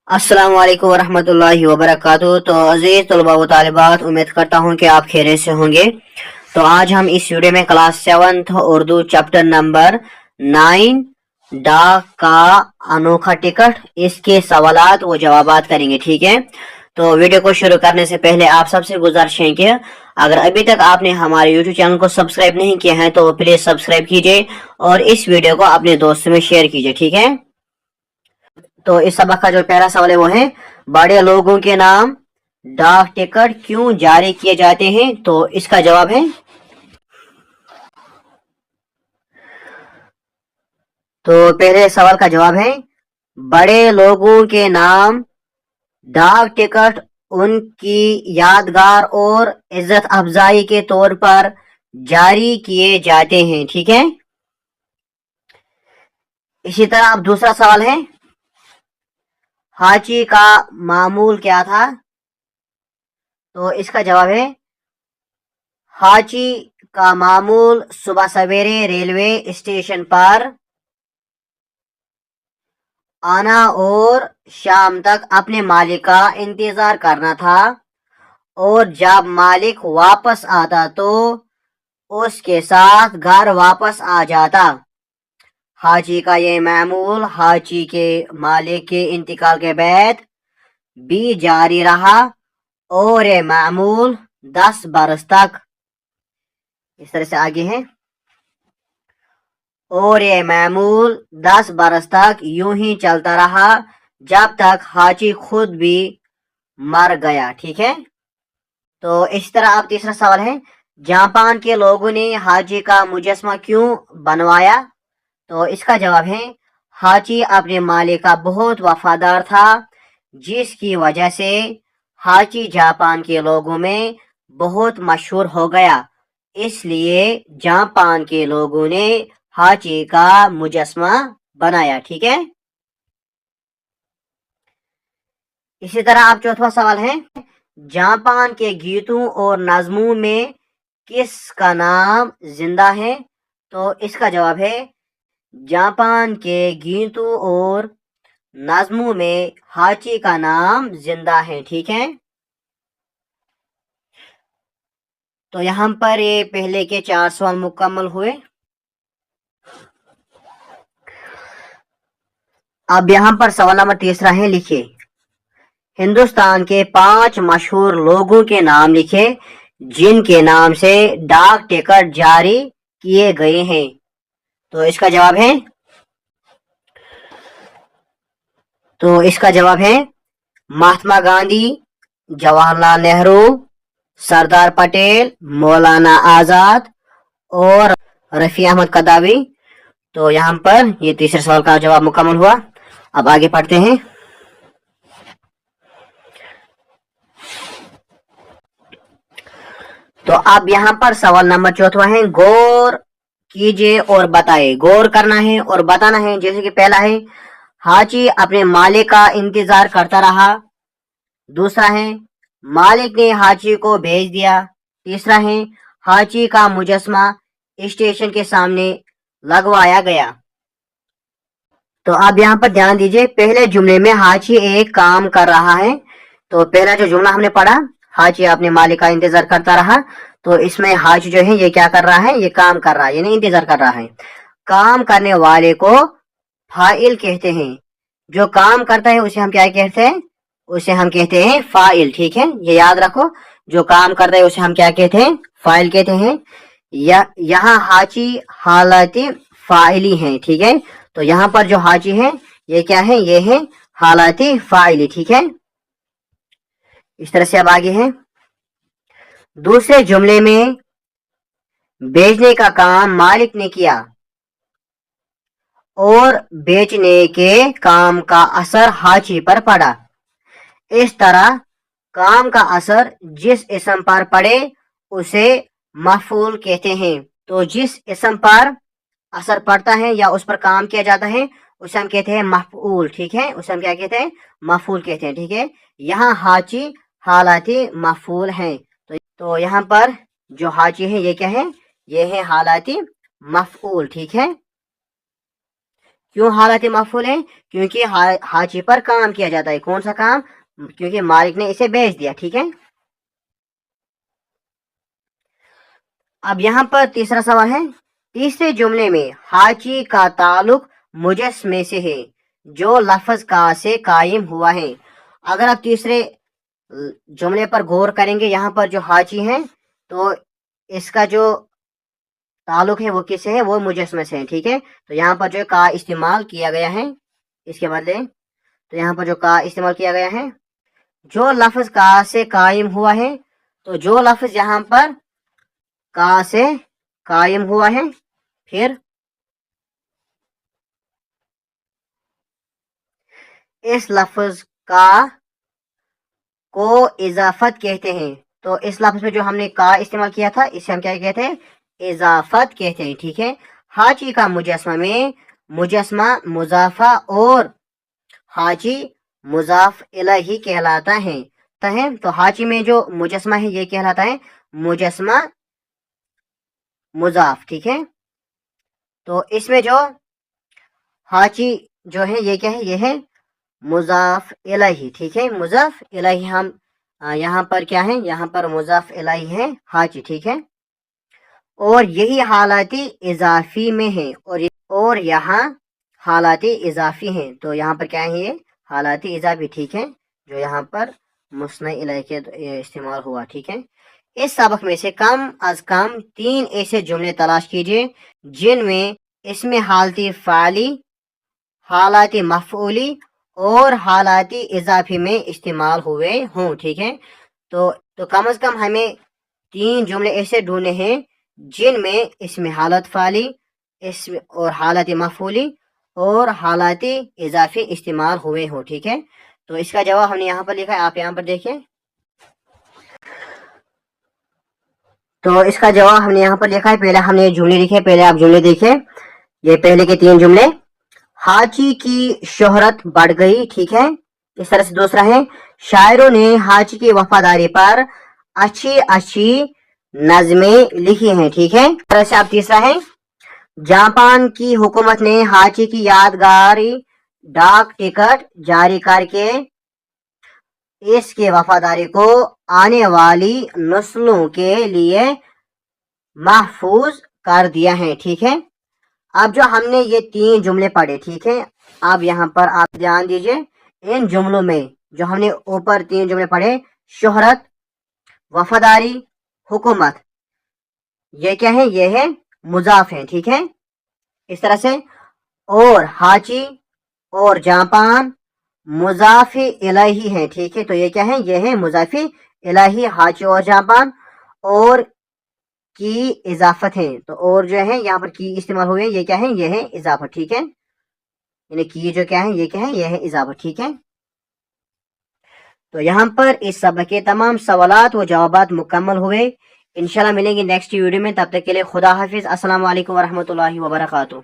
अस्सलाम वालेकुम वरहमतुल्लाहि वबरकातुहू। तो अजीज तलबा व तालिबात, उम्मीद करता हूँ कि आप खैरियत से होंगे। तो आज हम इस वीडियो में क्लास 7 उर्दू चैप्टर नंबर 9 डाक का अनोखा टिकट, इसके सवालात व जवाबात करेंगे। ठीक है, तो वीडियो को शुरू करने से पहले आप सबसे गुजारिश है कि अगर अभी तक आपने हमारे यूट्यूब चैनल को सब्सक्राइब नहीं किया है तो प्लीज सब्सक्राइब कीजिए और इस वीडियो को अपने दोस्तों में शेयर कीजिए। ठीक है, तो इस सबक का जो पहला सवाल है वो है, बड़े लोगों के नाम डाक टिकट क्यों जारी किए जाते हैं? तो इसका जवाब है, तो पहले सवाल का जवाब है, बड़े लोगों के नाम डाक टिकट उनकी यादगार और इज्जत अफजाई के तौर पर जारी किए जाते हैं। ठीक है, इसी तरह अब दूसरा सवाल है, हाची का मामूल क्या था? तो इसका जवाब है, हाची का मामूल सुबह सवेरे रेलवे स्टेशन पर आना और शाम तक अपने मालिक का इंतजार करना था, और जब मालिक वापस आता तो उसके साथ घर वापस आ जाता। हाजी का ये मामूल हाजी के मालिक के इंतकाल के बाद भी जारी रहा और ये मामूल 10 बरस तक, इस तरह से आगे है, और ये मामूल 10 बरस तक यूं ही चलता रहा जब तक हाजी खुद भी मर गया। ठीक है, तो इस तरह अब तीसरा सवाल है, जापान के लोगों ने हाजी का मुजस्मा क्यों बनवाया? तो इसका जवाब है, हाजी अपने मालिक का बहुत वफादार था, जिसकी वजह से हाजी जापान के लोगों में बहुत मशहूर हो गया, इसलिए जापान के लोगों ने हाजी का मुजस्मा बनाया। ठीक है, इसी तरह आप चौथा सवाल है, जापान के गीतों और नज़मों में किसका नाम जिंदा है? तो इसका जवाब है, जापान के गीतों और नज़मों में हाची का नाम जिंदा है। ठीक है, तो यहाँ पर ये पहले के 4 सवाल मुकम्मल हुए। अब यहाँ पर सवाल नंबर तीसरा है, लिखिए हिंदुस्तान के 5 मशहूर लोगों के नाम लिखे जिनके नाम से डाक टिकट जारी किए गए हैं। तो इसका जवाब है, महात्मा गांधी, जवाहरलाल नेहरू, सरदार पटेल, मौलाना आजाद और रफी अहमद कदावी। तो यहाँ पर ये तीसरे सवाल का जवाब मुकम्मल हुआ। अब आगे पढ़ते हैं। तो अब यहाँ पर सवाल नंबर चौथा है, गौर कीजिए और बताइए। गौर करना है और बताना है। जैसे कि पहला है, हाजी अपने मालिक का इंतजार करता रहा। दूसरा है, मालिक ने हाजी को भेज दिया। तीसरा है, हाजी का मुजस्मा स्टेशन के सामने लगवाया गया। तो आप यहाँ पर ध्यान दीजिए, पहले जुमले में हाजी एक काम कर रहा है। तो पहला जो जुमला हमने पढ़ा, हाजी अपने मालिक का इंतजार करता रहा, तो इसमें हाजी जो है ये क्या कर रहा है? ये काम कर रहा है, यानी इंतजार कर रहा है। काम करने वाले को फाइल कहते हैं। जो काम करता है उसे हम क्या कहते हैं? उसे हम कहते हैं फाइल। ठीक है, ये याद रखो, जो काम करता है उसे हम क्या कहते हैं? फाइल कहते हैं। यहाँ हाजी हालाती फाइली है। ठीक है, तो यहाँ पर जो हाजी है ये क्या है? ये है हालाती फाइली। ठीक है, इस तरह से अब आगे है, दूसरे जुमले में बेचने का काम मालिक ने किया और बेचने के काम का असर हाजी पर पड़ा। इस तरह काम का असर जिस इस्म पर पड़े उसे मफूल कहते हैं। तो जिस इस्म पर असर पड़ता है या उस पर काम किया जाता है उसे हम कहते हैं मफूल। ठीक है, उसे हम क्या कहते हैं? मफूल कहते हैं। ठीक है, यहाँ हाजी हालाती मफूल है। तो यहाँ पर जो हाजी है ये क्या है? ये है हालाती मफूल। ठीक है, क्यों हालत मफूल है? क्योंकि हाजी पर काम किया जाता है। कौन सा काम? क्योंकि मालिक ने इसे बेच दिया। ठीक है, अब यहाँ पर तीसरा सवाल है, तीसरे जुमले में हाजी का ताल्लुक मुजस्मे से है जो लफ्ज का से कायम हुआ है। अगर आप तीसरे जुमले पर गौर करेंगे, यहाँ पर जो हाजी हैं तो इसका जो ताल्लुक है वो किससे है? वो मुजस्मे से है। ठीक है, तो यहाँ पर जो का इस्तेमाल किया गया है इसके बदले, तो यहाँ पर जो का इस्तेमाल किया गया है, जो लफ्ज का से कायम हुआ है, तो जो लफ्ज यहाँ पर का से कायम हुआ है, फिर इस लफ्ज का को इजाफत कहते हैं। तो इस लफ्ज में जो हमने का इस्तेमाल किया था इसे हम क्या कहते हैं? इजाफत कहते हैं। ठीक है, हाजी का मुजस्मा में मुजस्मा मुजाफा और हाजी मुजाफ इलैहि कहलाता है। तो हाजी में जो मुजस्मा है ये कहलाता है मुजस्मा मुजाफ। ठीक है, तो इसमें जो हाजी जो है ये क्या है? ये है मुजाफ इलैहि। ठीक है, मुजाफ इलैहि हम यहाँ पर क्या है? यहाँ पर मुजाफ इलैहि है हाजी। ठीक है, और यही हालाती इजाफी में है और यहाँ हालाती इजाफी हैं। तो यहाँ पर क्या है? ये हालाती इजाफी। ठीक है, जो यहाँ पर मुस्ना इलैहि के इस्तेमाल हुआ। ठीक है, इस सबक में से कम अज कम 3 ऐसे जुमले तलाश कीजिए जिनमें इसमें हालती फ़ाली, हालाती मफ़ऊली और हालाती इजाफी में इस्तेमाल हुए हों। ठीक है, तो कम अज कम हमें 3 जुमले ऐसे ढूंढने हैं जिनमें इसमें हालत फ़ाली, इसमें और हालत मफ़ऊली और हालत इजाफी इस्तेमाल हुए हों। ठीक है, तो इसका जवाब हमने यहाँ पर लिखा है, आप यहाँ पर देखें। तो इसका जवाब हमने यहाँ पर लिखा है, पहले हमने जुमले लिखे, पहले आप जुमले देखें। ये पहले के 3 जुमले, हाजी की शोहरत बढ़ गई। ठीक है, इस तरह से दूसरा है, शायरों ने हाजी की वफादारी पर अच्छी अच्छी नज़में लिखी हैं। ठीक है, इस तरह से आप तीसरा है, जापान की हुकूमत ने हाजी की यादगारी डाक टिकट जारी करके इसके वफादारी को आने वाली नस्लों के लिए महफूज कर दिया है। ठीक है, अब जो हमने ये 3 जुमले पढ़े, ठीक है, अब यहाँ पर आप ध्यान दीजिए, इन जुमलों में जो हमने ऊपर 3 जुमले पढ़े, शोहरत, वफादारी, हुकूमत, ये क्या है? ये है मुजाफ है। ठीक है, इस तरह से, और हाजी और जापान मुजाफी इलाही है। ठीक है, तो ये क्या है? ये है मुजाफी इलाही, हाजी और जापान, और की इजाफत है। तो और जो है यहाँ पर की इस्तेमाल हुए, ये क्या है? ये है इजाफत। ठीक है, यानी की जो क्या है? ये क्या है? ये है इजाफत। ठीक है, तो यहाँ पर इस सबक के तमाम सवालात व जवाबात मुकम्मल हुए। इंशाल्लाह मिलेंगे नेक्स्ट वीडियो में, तब तक के लिए खुदा हाफिज। अस्सलाम वालेकुम वरहमतुल्लाहि वबरकातुहू।